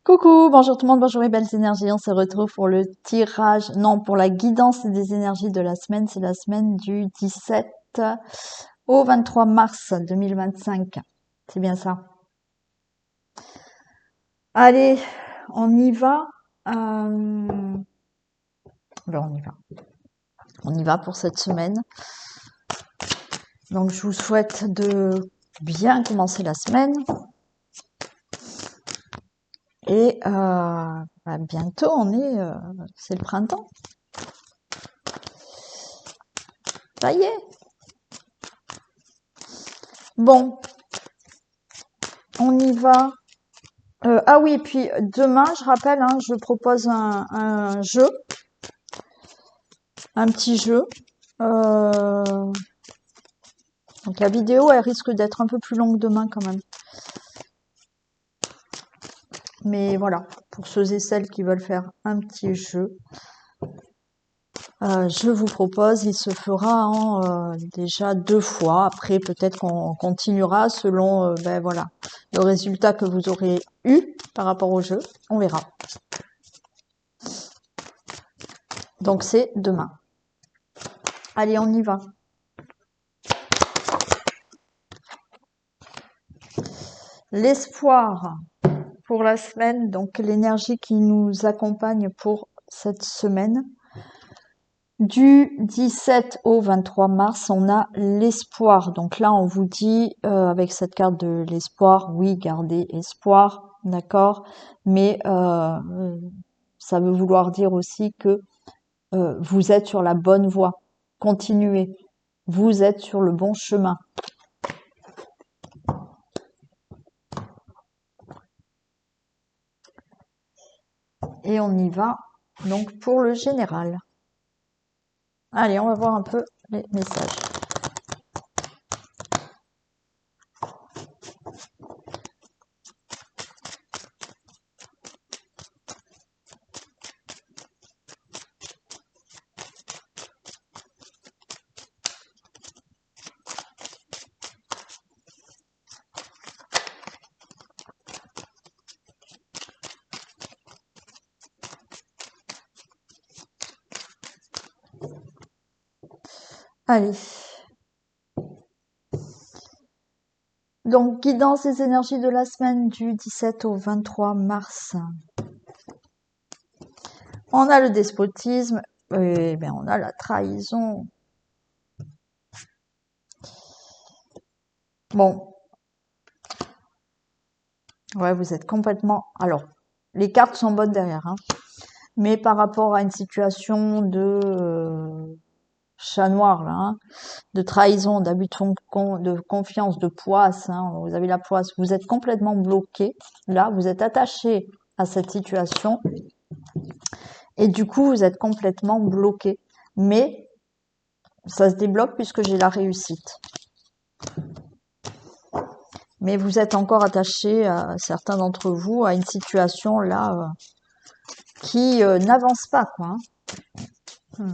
Coucou, bonjour tout le monde, bonjour les belles énergies. On se retrouve pour le tirage, non, pour la guidance des énergies de la semaine. C'est la semaine du 17 au 23 mars 2025. C'est bien ça. Allez, on y va. Alors on y va. On y va pour cette semaine. Donc je vous souhaite de bien commencer la semaine. Et bientôt, c'est le printemps. Ça y est. Bon, on y va. Ah oui, et puis demain, je rappelle, hein, je propose un jeu, un petit jeu. Donc la vidéo, elle risque d'être un peu plus longue demain quand même. Mais voilà, pour ceux et celles qui veulent faire un petit jeu, je vous propose, il se fera en déjà 2 fois. Après, peut-être qu'on continuera selon voilà, le résultat que vous aurez eu par rapport au jeu. On verra. Donc c'est demain. Allez, on y va. L'espoir pour la semaine, donc l'énergie qui nous accompagne pour cette semaine. Du 17 au 23 mars, on a l'espoir. Donc là, on vous dit, avec cette carte de l'espoir, oui, gardez espoir, d'accord, mais ça veut vouloir dire aussi que vous êtes sur la bonne voie. Continuez. Vous êtes sur le bon chemin. Et on y va donc pour le général. Allez, on va voir un peu les messages. Allez. Donc, guidance des énergies de la semaine du 17 au 23 mars. On a le despotisme, et bien on a la trahison. Bon. Ouais, vous êtes complètement... Alors, les cartes sont bonnes derrière, hein. Mais par rapport à une situation de chat noir, là, hein, de trahison, d'abus de confiance, de poisse, hein, vous avez la poisse, vous êtes complètement bloqué. Là, vous êtes attaché à cette situation. Et du coup, vous êtes complètement bloqué. Mais ça se débloque puisque j'ai la réussite. Mais vous êtes encore attaché, certains d'entre vous, à une situation là qui n'avance pas, quoi. Hein.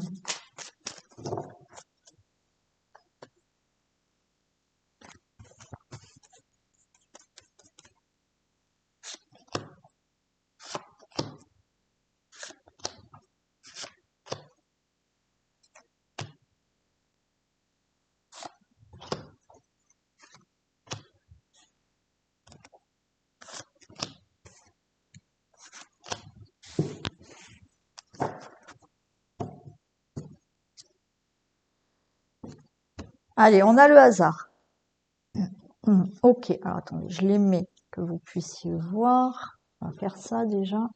Allez, on a le hasard. Ok, alors attendez, je les mets que vous puissiez voir. On va faire ça déjà.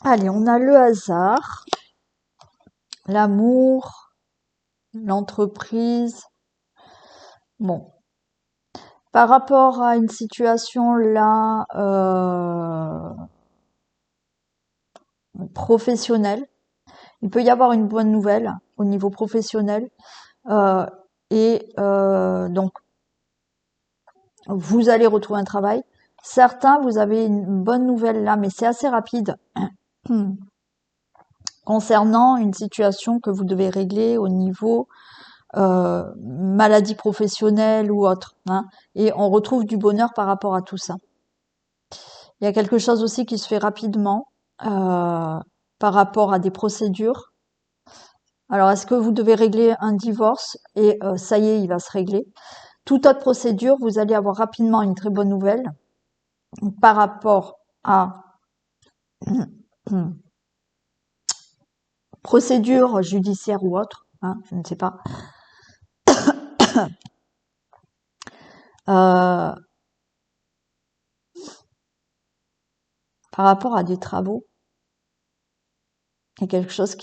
Allez, on a le hasard, l'amour, l'entreprise. Bon. Par rapport à une situation là professionnelle, il peut y avoir une bonne nouvelle au niveau professionnel. Donc, vous allez retrouver un travail. Certains, vous avez une bonne nouvelle là, mais c'est assez rapide. Concernant une situation que vous devez régler au niveau maladie professionnelle ou autre, hein, et on retrouve du bonheur par rapport à tout ça. Il y a quelque chose aussi qui se fait rapidement par rapport à des procédures. Alors, est-ce que vous devez régler un divorce et ça y est, il va se régler? Toute autre procédure, vous allez avoir rapidement une très bonne nouvelle par rapport à procédure judiciaire ou autre, hein, je ne sais pas. Euh, par rapport à des travaux, il y a quelque chose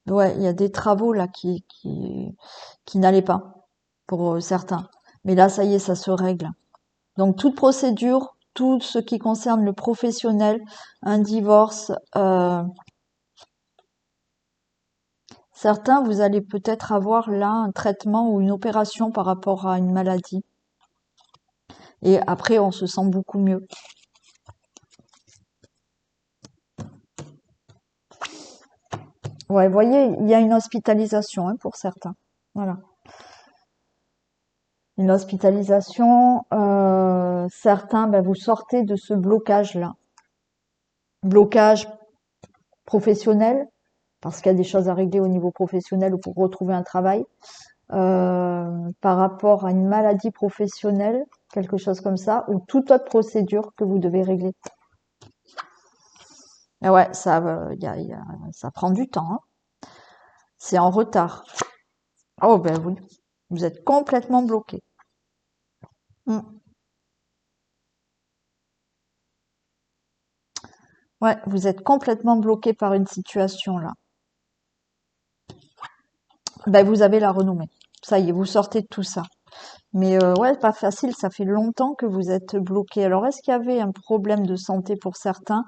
ouais, il y a des travaux là qui n'allaient pas pour certains. Mais là, ça y est, ça se règle. Donc toute procédure, tout ce qui concerne le professionnel, un divorce, certains, vous allez peut-être avoir là un traitement ou une opération par rapport à une maladie. Et après, on se sent beaucoup mieux. Ouais, vous voyez, il y a une hospitalisation hein, pour certains. Voilà. Une hospitalisation, certains, ben, vous sortez de ce blocage-là. Blocage professionnel, parce qu'il y a des choses à régler au niveau professionnel ou pour retrouver un travail. Par rapport à une maladie professionnelle, quelque chose comme ça, ou toute autre procédure que vous devez régler. Et ouais, ça prend du temps. Hein. C'est en retard. Oh ben vous êtes complètement bloqué. Ouais, vous êtes complètement bloqué par une situation là. Ben vous avez la renommée. Ça y est, vous sortez de tout ça. Mais ouais, pas facile, ça fait longtemps que vous êtes bloqué. Alors est-ce qu'il y avait un problème de santé pour certains?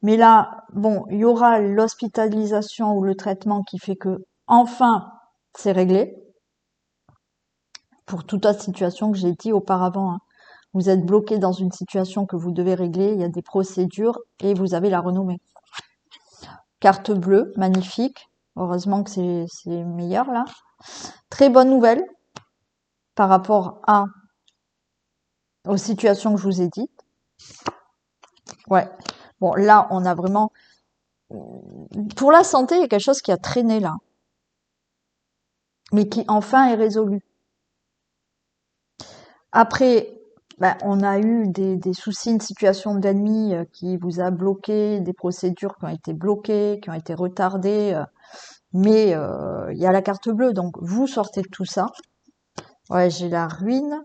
Mais là, bon, il y aura l'hospitalisation ou le traitement qui fait que enfin c'est réglé. Pour toute autre situation que j'ai dit auparavant, hein. Vous êtes bloqué dans une situation que vous devez régler, il y a des procédures et vous avez la renommée. Carte bleue, magnifique. Heureusement que c'est meilleur là. Très bonne nouvelle par rapport aux situations que je vous ai dites. Ouais. Bon, là, on a vraiment... Pour la santé, il y a quelque chose qui a traîné là, mais qui enfin est résolu. Après, ben, on a eu des soucis, une situation d'ennemi qui vous a bloqué, des procédures qui ont été bloquées, qui ont été retardées, mais il y a la carte bleue, donc vous sortez de tout ça. Ouais, j'ai la ruine.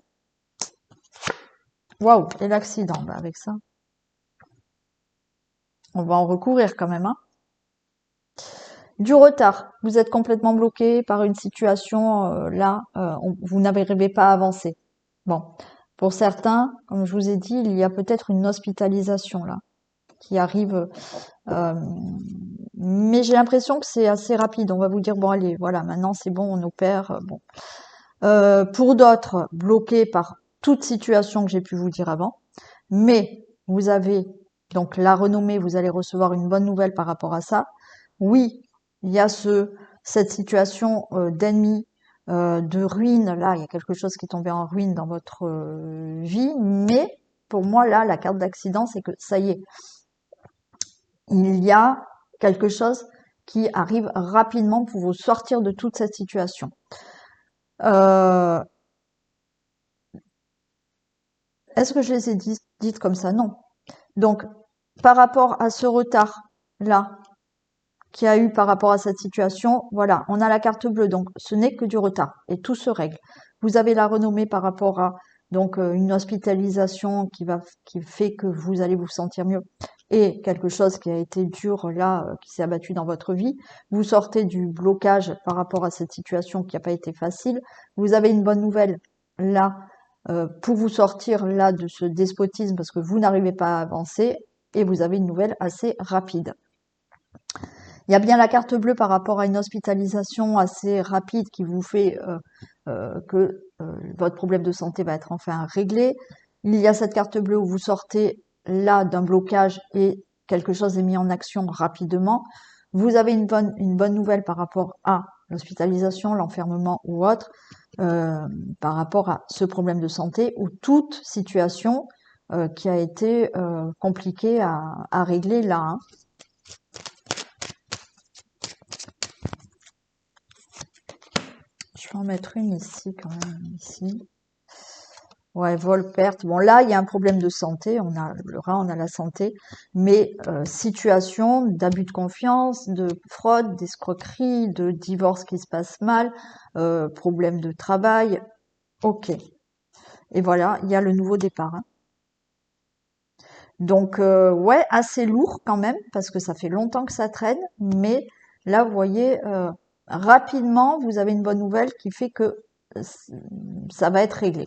Waouh, et l'accident, ben, avec ça. On va en recourir quand même, hein. Du retard, vous êtes complètement bloqué par une situation, là, vous n'arrivez pas à avancer. Bon, pour certains, comme je vous ai dit, il y a peut-être une hospitalisation là qui arrive, euh, mais j'ai l'impression que c'est assez rapide. On va vous dire bon allez, voilà, maintenant c'est bon, on opère. Bon, pour d'autres, bloqués par toute situation que j'ai pu vous dire avant, mais vous avez donc la renommée, vous allez recevoir une bonne nouvelle par rapport à ça. Oui, il y a cette situation d'ennemi, de ruine. Là, il y a quelque chose qui est tombé en ruine dans votre vie. Mais pour moi, là, la carte d'accident, c'est que ça y est, il y a quelque chose qui arrive rapidement pour vous sortir de toute cette situation. Est-ce que je les ai dites comme ça? Non. Donc, par rapport à ce retard-là, qu'il y a eu par rapport à cette situation, voilà, on a la carte bleue, donc ce n'est que du retard et tout se règle. Vous avez la renommée par rapport à donc une hospitalisation qui fait que vous allez vous sentir mieux et quelque chose qui a été dur là, qui s'est abattu dans votre vie. Vous sortez du blocage par rapport à cette situation qui n'a pas été facile. Vous avez une bonne nouvelle là pour vous sortir là de ce despotisme parce que vous n'arrivez pas à avancer et vous avez une nouvelle assez rapide. Il y a bien la carte bleue par rapport à une hospitalisation assez rapide qui vous fait que votre problème de santé va être enfin réglé. Il y a cette carte bleue où vous sortez là d'un blocage et quelque chose est mis en action rapidement. vous avez une bonne nouvelle par rapport à l'hospitalisation, l'enfermement ou autre, par rapport à ce problème de santé ou toute situation qui a été compliquée à régler là. Hein. Je vais en mettre une ici quand même, ici. Ouais, vol, perte. Bon, là, il y a un problème de santé. On a le rat, on a la santé. Mais situation d'abus de confiance, de fraude, d'escroquerie, de divorce qui se passe mal, problème de travail. Ok. Et voilà, il y a le nouveau départ. Hein. Donc, ouais, assez lourd quand même, parce que ça fait longtemps que ça traîne. Mais là, vous voyez, rapidement, vous avez une bonne nouvelle qui fait que ça va être réglé.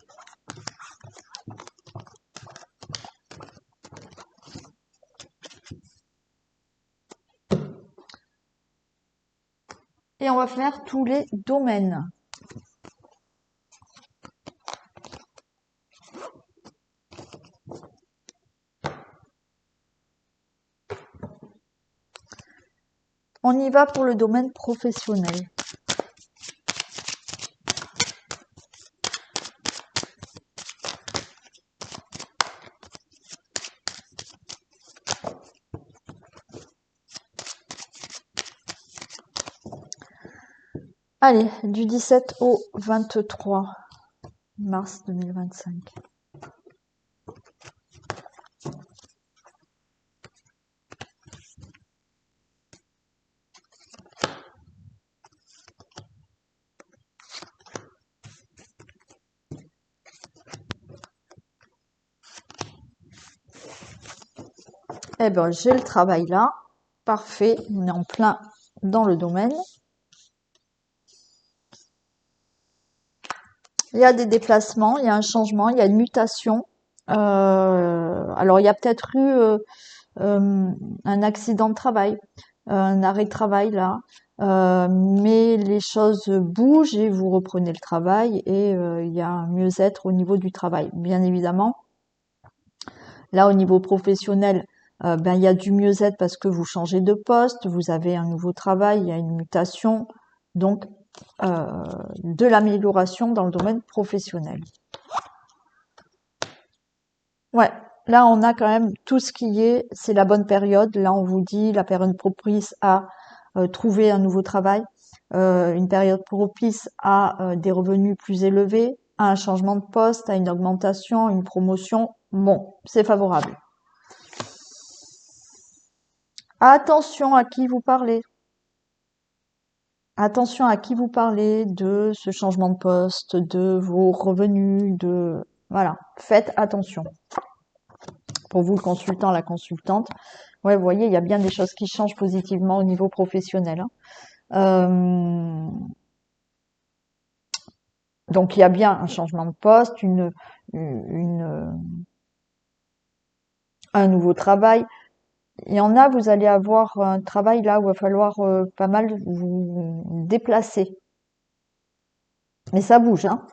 Et on va faire tous les domaines. On y va pour le domaine professionnel. Allez, du 17 au 23 mars 2025. Eh ben, j'ai le travail là. Parfait. On est en plein dans le domaine. Il y a des déplacements, il y a un changement, il y a une mutation. Alors, il y a peut-être eu un accident de travail, un arrêt de travail là. Mais les choses bougent et vous reprenez le travail et il y a un mieux-être au niveau du travail. Bien évidemment, là au niveau professionnel, ben, il y a du mieux-être parce que vous changez de poste, vous avez un nouveau travail, il y a une mutation, donc de l'amélioration dans le domaine professionnel. Ouais, là on a quand même tout ce qui est, c'est la bonne période. Là on vous dit la période propice à trouver un nouveau travail, une période propice à des revenus plus élevés, à un changement de poste, à une augmentation, une promotion. Bon, c'est favorable. Attention à qui vous parlez. Attention à qui vous parlez de ce changement de poste, de vos revenus, de voilà, faites attention. Pour vous, le consultant, la consultante, ouais, vous voyez, il y a bien des choses qui changent positivement au niveau professionnel. Hein. Donc il y a bien un changement de poste, un nouveau travail. Il y en a, vous allez avoir un travail là où il va falloir pas mal vous déplacer. Mais ça bouge, hein.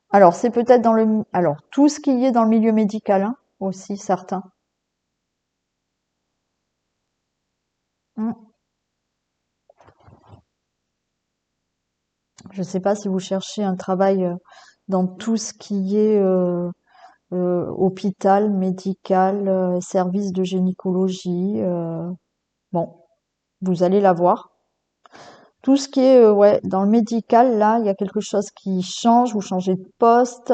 Alors c'est peut-être dans le, alors tout ce qui est dans le milieu médical, hein, aussi certains. Je ne sais pas si vous cherchez un travail dans tout ce qui est hôpital, médical, service de gynécologie. Bon, vous allez l'avoir. Tout ce qui est ouais, dans le médical, là, il y a quelque chose qui change, vous changez de poste,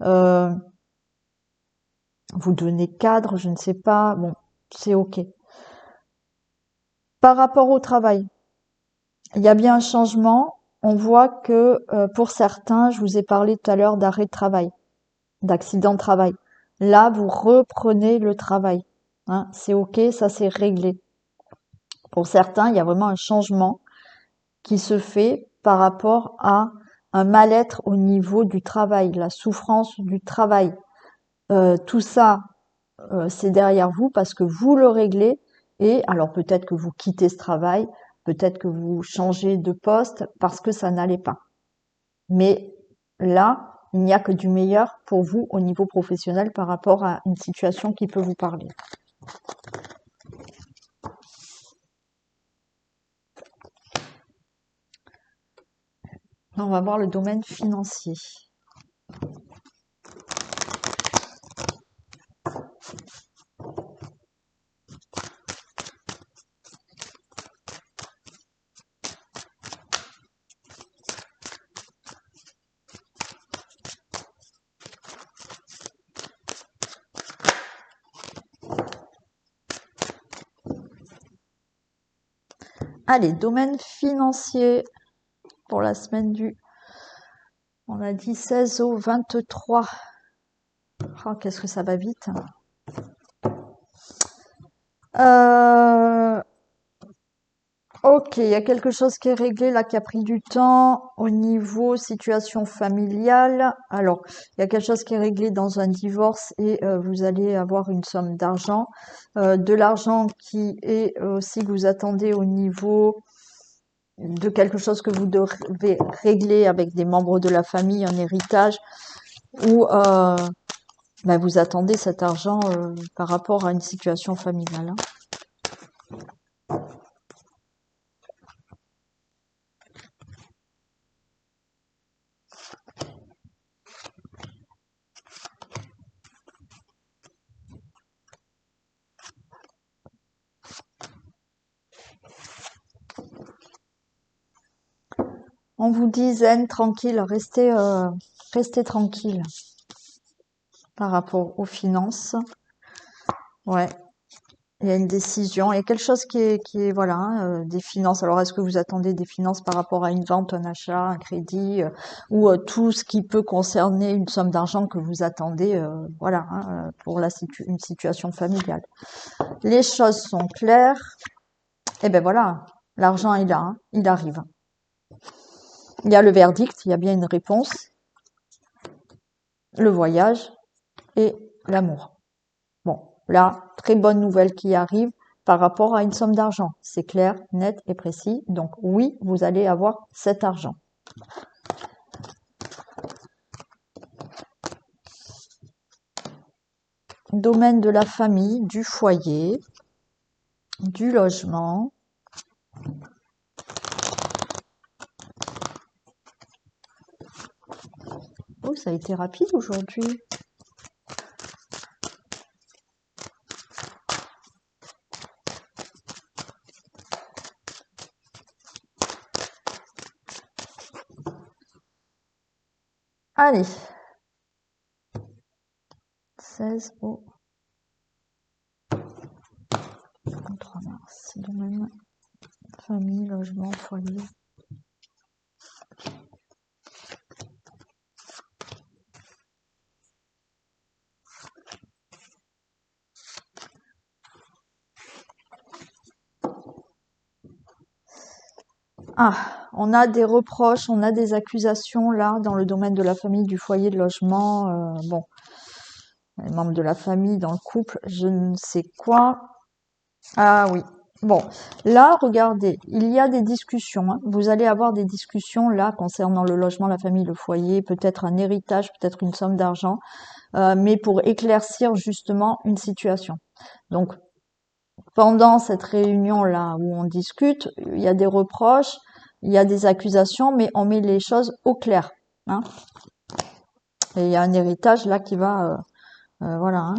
euh, vous devenez cadre, je ne sais pas. Bon, c'est OK. Par rapport au travail, il y a bien un changement. On voit que pour certains, je vous ai parlé tout à l'heure d'arrêt de travail, d'accident de travail. Là, vous reprenez le travail. Hein, c'est OK, ça c'est réglé. Pour certains, il y a vraiment un changement qui se fait par rapport à un mal-être au niveau du travail, la souffrance du travail. Tout ça, c'est derrière vous parce que vous le réglez et alors peut-être que vous quittez ce travail, peut-être que vous changez de poste parce que ça n'allait pas. Mais là, il n'y a que du meilleur pour vous au niveau professionnel par rapport à une situation qui peut vous parler. On va voir le domaine financier. Allez, domaine financier pour la semaine du, on a dit 16 au 23. Oh, qu'est-ce que ça va vite. Ok, il y a quelque chose qui est réglé là, qui a pris du temps au niveau situation familiale. Alors, il y a quelque chose qui est réglé dans un divorce et vous allez avoir une somme d'argent. De l'argent qui est aussi que vous attendez au niveau de quelque chose que vous devez régler avec des membres de la famille, un héritage, ou vous attendez cet argent par rapport à une situation familiale. Hein. On vous dit zen, tranquille, restez tranquille par rapport aux finances. Ouais, il y a une décision, il y a quelque chose qui est voilà, hein, des finances. Alors, est-ce que vous attendez des finances par rapport à une vente, un achat, un crédit, ou tout ce qui peut concerner une somme d'argent que vous attendez, voilà, hein, pour une situation familiale. Les choses sont claires. Et ben voilà, l'argent est là, hein, il arrive. Il y a le verdict, il y a bien une réponse, le voyage et l'amour. Bon, là, très bonne nouvelle qui arrive par rapport à une somme d'argent. C'est clair, net et précis. Donc oui, vous allez avoir cet argent. Domaine de la famille, du foyer, du logement. Oh, ça a été rapide aujourd'hui. Allez. 16 au 23 mars. Domaine, famille, logement, foyer. Ah, on a des reproches, on a des accusations là dans le domaine de la famille, du foyer, de logement. Bon, les membres de la famille, dans le couple, je ne sais quoi. Ah oui. Bon, là, regardez, il y a des discussions. Hein. Vous allez avoir des discussions là concernant le logement, la famille, le foyer, peut-être un héritage, peut-être une somme d'argent, mais pour éclaircir justement une situation. Donc, pendant cette réunion-là où on discute, il y a des reproches, il y a des accusations, mais on met les choses au clair. Hein. Et il y a un héritage là qui va, voilà, hein,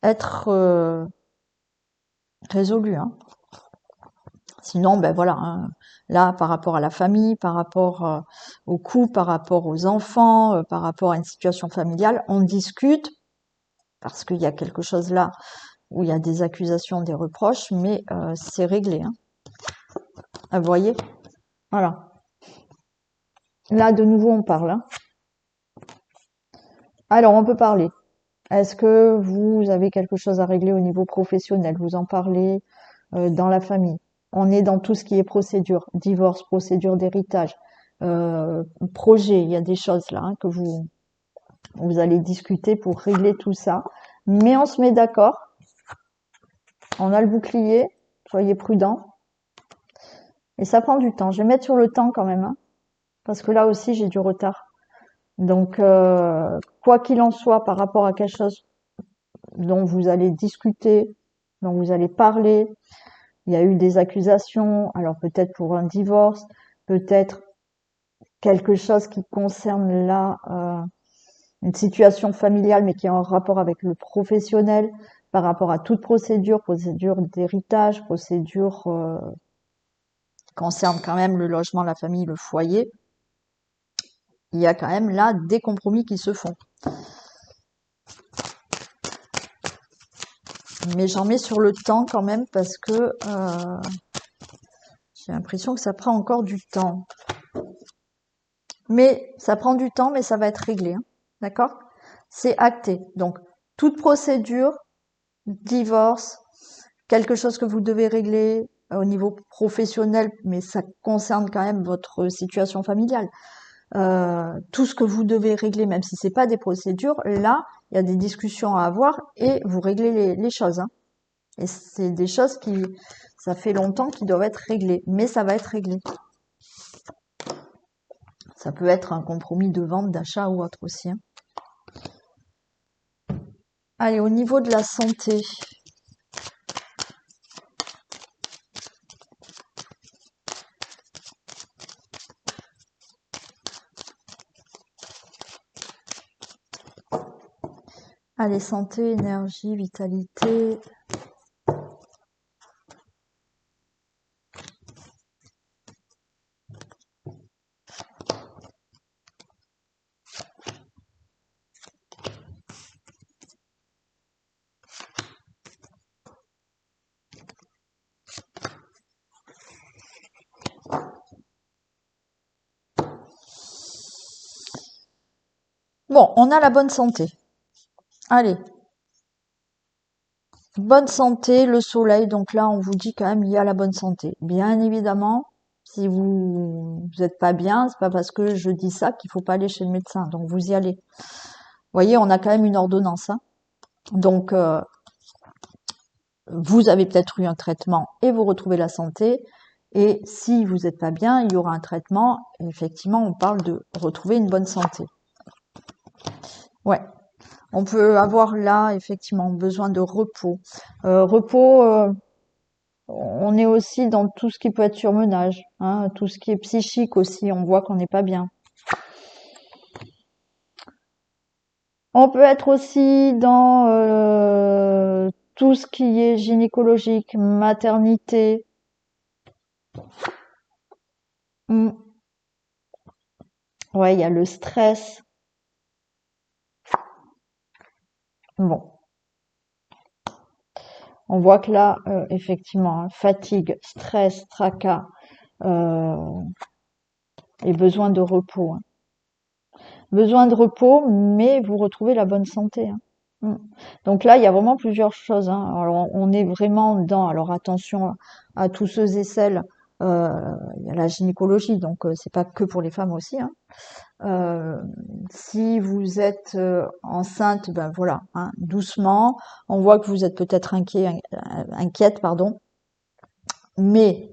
être résolu. Hein. Sinon, ben voilà, hein, là, par rapport à la famille, par rapport au couple, par rapport aux enfants, par rapport à une situation familiale, on discute parce qu'il y a quelque chose là où il y a des accusations, des reproches, mais c'est réglé. Hein. Vous voyez? Voilà. Là, de nouveau, on parle. Hein. Alors, on peut parler. Est-ce que vous avez quelque chose à régler au niveau professionnel? Vous en parlez dans la famille. On est dans tout ce qui est procédure, divorce, procédure d'héritage, projet. Il y a des choses là hein, que vous allez discuter pour régler tout ça. Mais on se met d'accord. On a le bouclier. Soyez prudents. Et ça prend du temps. Je vais mettre sur le temps quand même, hein, parce que là aussi j'ai du retard. Donc, quoi qu'il en soit, par rapport à quelque chose dont vous allez discuter, dont vous allez parler, il y a eu des accusations, alors peut-être pour un divorce, peut-être quelque chose qui concerne là une situation familiale, mais qui est en rapport avec le professionnel, par rapport à toute procédure, procédure d'héritage, procédure concerne quand même le logement, la famille, le foyer. Il y a quand même là des compromis qui se font. Mais j'en mets sur le temps quand même parce que j'ai l'impression que ça prend encore du temps. Mais ça prend du temps, mais ça va être réglé. Hein. D'accord? C'est acté. Donc, toute procédure, divorce, quelque chose que vous devez régler au niveau professionnel, mais ça concerne quand même votre situation familiale. Tout ce que vous devez régler, même si c'est pas des procédures, là, il y a des discussions à avoir et vous réglez les choses. Hein. Et c'est des choses qui, ça fait longtemps qu'ils doivent être réglées, mais ça va être réglé. Ça peut être un compromis de vente, d'achat ou autre aussi. Hein. Allez, au niveau de la santé. Allez, santé, énergie, vitalité. Bon, on a la bonne santé. Allez. Bonne santé, le soleil. Donc là, on vous dit quand même, il y a la bonne santé. Bien évidemment, si vous n'êtes pas bien, c'est pas parce que je dis ça qu'il faut pas aller chez le médecin. Donc vous y allez. Vous voyez, on a quand même une ordonnance. Hein. Donc, vous avez peut-être eu un traitement et vous retrouvez la santé. Et si vous n'êtes pas bien, il y aura un traitement. Et effectivement, on parle de retrouver une bonne santé. Ouais. On peut avoir là, effectivement, besoin de repos. On est aussi dans tout ce qui peut être surmenage, hein, tout ce qui est psychique aussi, on voit qu'on n'est pas bien. On peut être aussi dans tout ce qui est gynécologique, maternité. Hmm. Ouais, il y a le stress. Bon, on voit que là, effectivement, hein, fatigue, stress, tracas euh, et besoin de repos. Hein. Besoin de repos, mais vous retrouvez la bonne santé. Hein. Mm. Donc là, il y a vraiment plusieurs choses. Hein. Alors, on est vraiment dans. Alors attention à tous ceux et celles. Il y a la gynécologie, donc c'est pas que pour les femmes aussi. Hein. Si vous êtes enceinte, ben voilà, hein, doucement. On voit que vous êtes peut-être inquiète, pardon, mais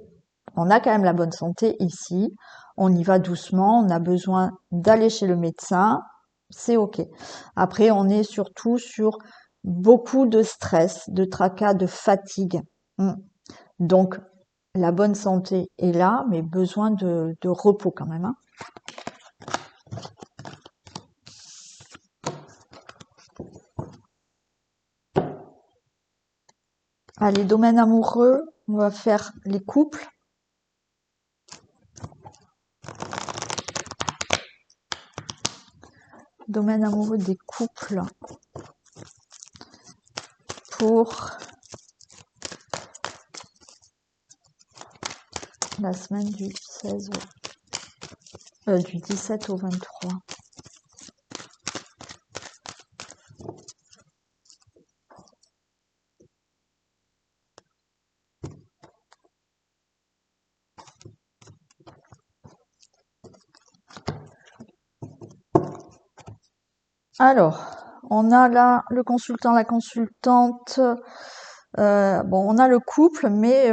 on a quand même la bonne santé ici. On y va doucement. On a besoin d'aller chez le médecin. C'est OK. Après, on est surtout sur beaucoup de stress, de tracas, de fatigue. Mm. Donc, la bonne santé est là, mais besoin de repos quand même. Hein. Allez, domaine amoureux, on va faire les couples. Domaine amoureux des couples pour la semaine du 16 du 17 au 23. Alors, on a là le consultant, la consultante. Bon, on a le couple, mais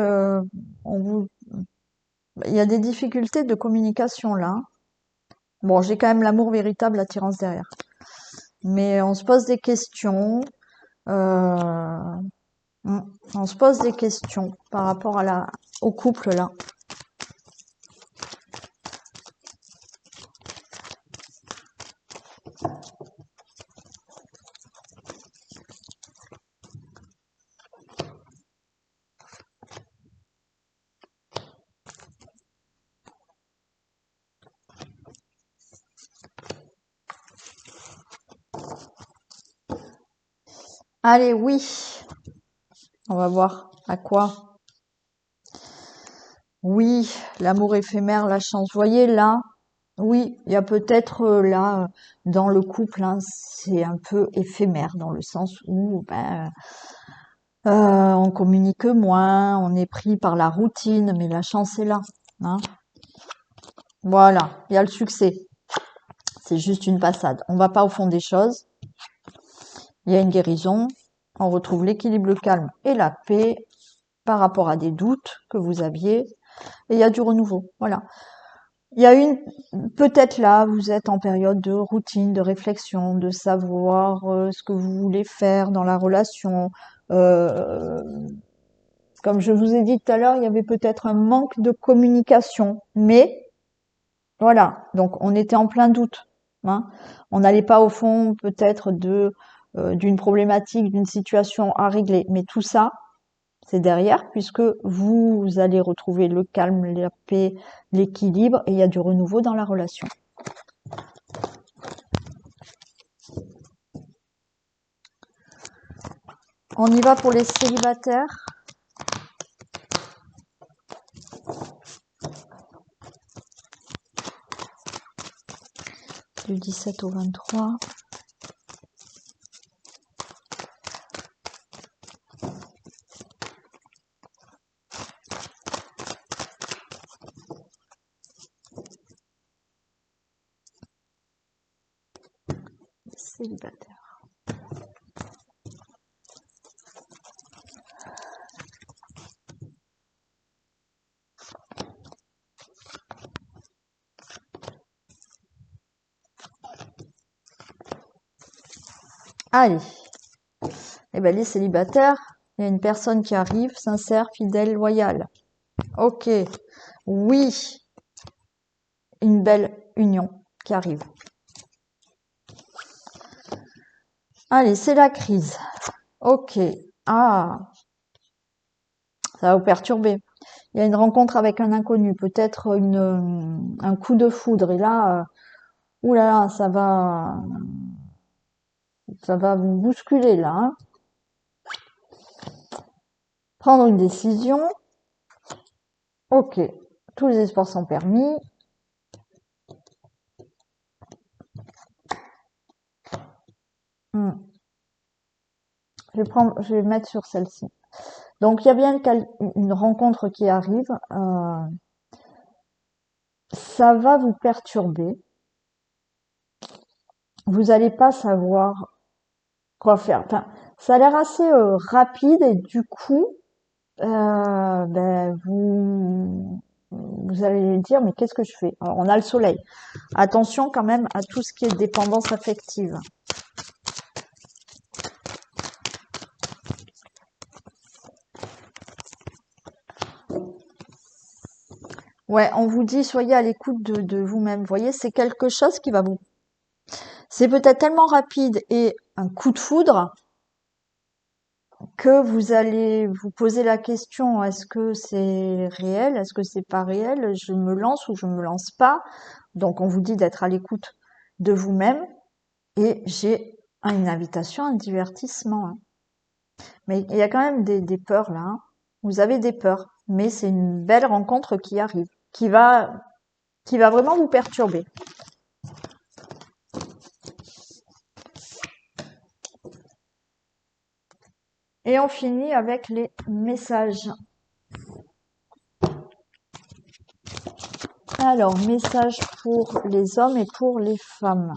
il y a des difficultés de communication là. Bon, j'ai quand même l'amour véritable, l'attirance derrière. Mais on se pose des questions. euh, on se pose des questions par rapport à au couple là. Allez, oui. On va voir à quoi. Oui, l'amour éphémère, la chance. Vous voyez là, oui, il y a peut-être là, dans le couple, hein, c'est un peu éphémère dans le sens où ben, on communique moins, on est pris par la routine, mais la chance est là. Hein. Voilà, il y a le succès. C'est juste une passade. On va pas au fond des choses. Il y a une guérison. On retrouve l'équilibre, le calme et la paix par rapport à des doutes que vous aviez. Et il y a du renouveau. Voilà. Il y a peut-être là, vous êtes en période de routine, de réflexion, de savoir ce que vous voulez faire dans la relation. Euh, Comme je vous ai dit tout à l'heure, il y avait peut-être un manque de communication. Mais voilà, donc on était en plein doute. Hein. On n'allait pas au fond peut-être d'une problématique, d'une situation à régler. Mais tout ça, c'est derrière, puisque vous allez retrouver le calme, la paix, l'équilibre, et il y a du renouveau dans la relation. On y va pour les célibataires. Du 17 au 23. Célibataire. Allez. Eh ben, les célibataires, il y a une personne qui arrive, sincère, fidèle, loyale. Ok. Oui. Une belle union qui arrive. Allez, c'est la crise. Ok. Ah. Ça va vous perturber. Il y a une rencontre avec un inconnu, peut-être un coup de foudre. Et là, oulala, ça va vous bousculer là. Hein. Prendre une décision. Ok. Tous les espoirs sont permis. Hmm. Je vais mettre sur celle-ci. Donc il y a bien une rencontre qui arrive. Ça va vous perturber. Vous n'allez pas savoir quoi faire. Enfin, ça a l'air assez rapide et du coup, ben, vous allez dire mais qu'est-ce que je fais? Alors, on a le soleil. Attention quand même à tout ce qui est dépendance affective. Ouais, on vous dit soyez à l'écoute de vous-même. Vous voyez, c'est quelque chose qui va vous. C'est peut-être tellement rapide et un coup de foudre que vous allez vous poser la question, est-ce que c'est réel, est-ce que c'est pas réel, je me lance ou je me lance pas. Donc on vous dit d'être à l'écoute de vous-même et j'ai une invitation, un divertissement. Hein. Mais il y a quand même des peurs là. Hein. Vous avez des peurs, mais c'est une belle rencontre qui arrive, qui va vraiment vous perturber. Et on finit avec les messages. Alors, message pour les hommes et pour les femmes.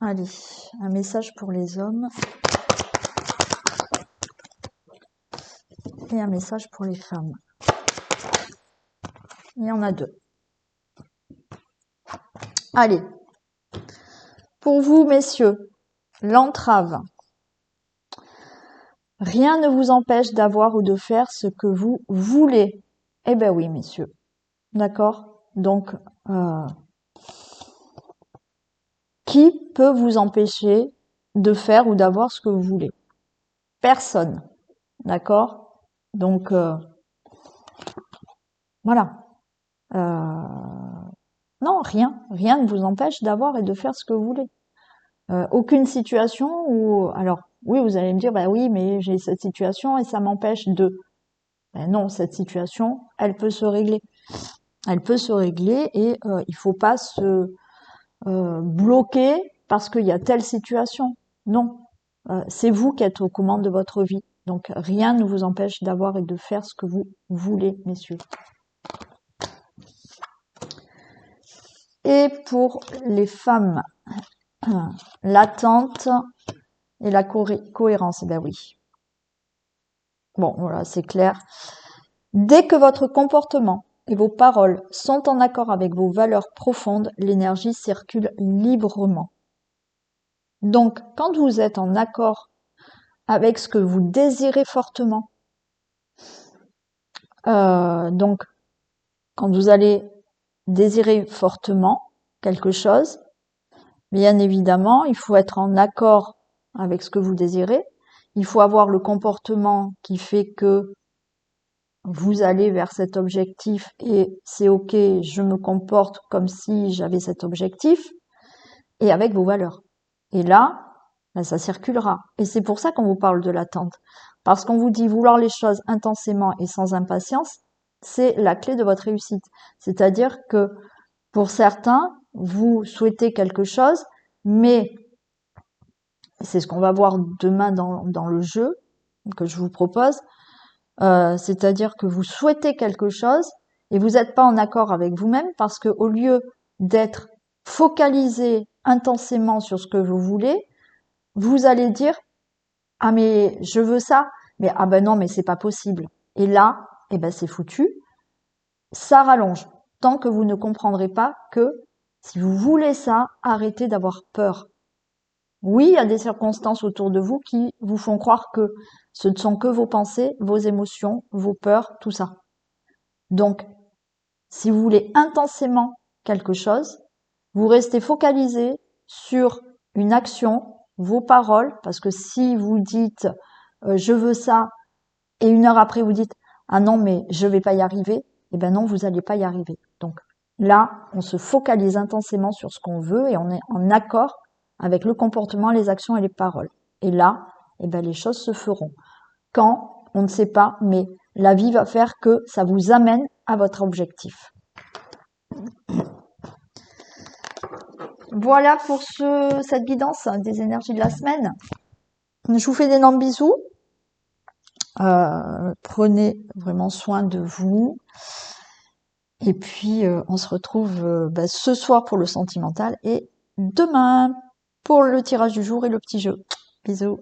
Allez, un message pour les hommes et un message pour les femmes. Il y en a deux. Allez, pour vous, messieurs, l'entrave. Rien ne vous empêche d'avoir ou de faire ce que vous voulez. Eh ben oui, messieurs. D'accord? Donc, qui peut vous empêcher de faire ou d'avoir ce que vous voulez? Personne. D'accord? Donc, voilà. Non, rien. Rien ne vous empêche d'avoir et de faire ce que vous voulez. Aucune situation où... Alors, oui, vous allez me dire, bah oui, mais j'ai cette situation et ça m'empêche de... Ben non, cette situation, elle peut se régler. Elle peut se régler et il faut pas se bloquer parce qu'il y a telle situation. Non, c'est vous qui êtes aux commandes de votre vie. Donc rien ne vous empêche d'avoir et de faire ce que vous voulez, messieurs. Et pour les femmes, l'attente et la cohérence, ben oui. Bon, voilà, c'est clair. Dès que votre comportement et vos paroles sont en accord avec vos valeurs profondes, l'énergie circule librement. Donc, quand vous êtes en accord avec ce que vous désirez fortement, donc quand vous allez désirer fortement quelque chose, bien évidemment, il faut être en accord avec ce que vous désirez. Il faut avoir le comportement qui fait que vous allez vers cet objectif et c'est ok, je me comporte comme si j'avais cet objectif et avec vos valeurs. Et là, ben, ça circulera. Et c'est pour ça qu'on vous parle de l'attente. Parce qu'on vous dit vouloir les choses intensément et sans impatience, c'est la clé de votre réussite. C'est-à-dire que pour certains, vous souhaitez quelque chose, mais c'est ce qu'on va voir demain dans le jeu que je vous propose, c'est-à-dire que vous souhaitez quelque chose et vous n'êtes pas en accord avec vous-même parce que au lieu d'être focalisé intensément sur ce que vous voulez, vous allez dire ah mais je veux ça, mais ah ben non mais c'est pas possible. Et là, eh ben c'est foutu. Ça rallonge tant que vous ne comprendrez pas que si vous voulez ça, arrêtez d'avoir peur. Oui, il y a des circonstances autour de vous qui vous font croire que ce ne sont que vos pensées, vos émotions, vos peurs, tout ça. Donc, si vous voulez intensément quelque chose, vous restez focalisé sur une action, vos paroles, parce que si vous dites je veux ça et une heure après vous dites ah non mais je vais pas y arriver, eh ben non vous n'allez pas y arriver. Donc là, on se focalise intensément sur ce qu'on veut et on est en accord avec le comportement, les actions et les paroles. Et là, eh ben les choses se feront. Quand, on ne sait pas, mais la vie va faire que ça vous amène à votre objectif. Voilà pour cette guidance des énergies de la semaine. Je vous fais d'énormes bisous. Prenez vraiment soin de vous. Et puis, on se retrouve ce soir pour le sentimental et demain pour le tirage du jour et le petit jeu. Bisous.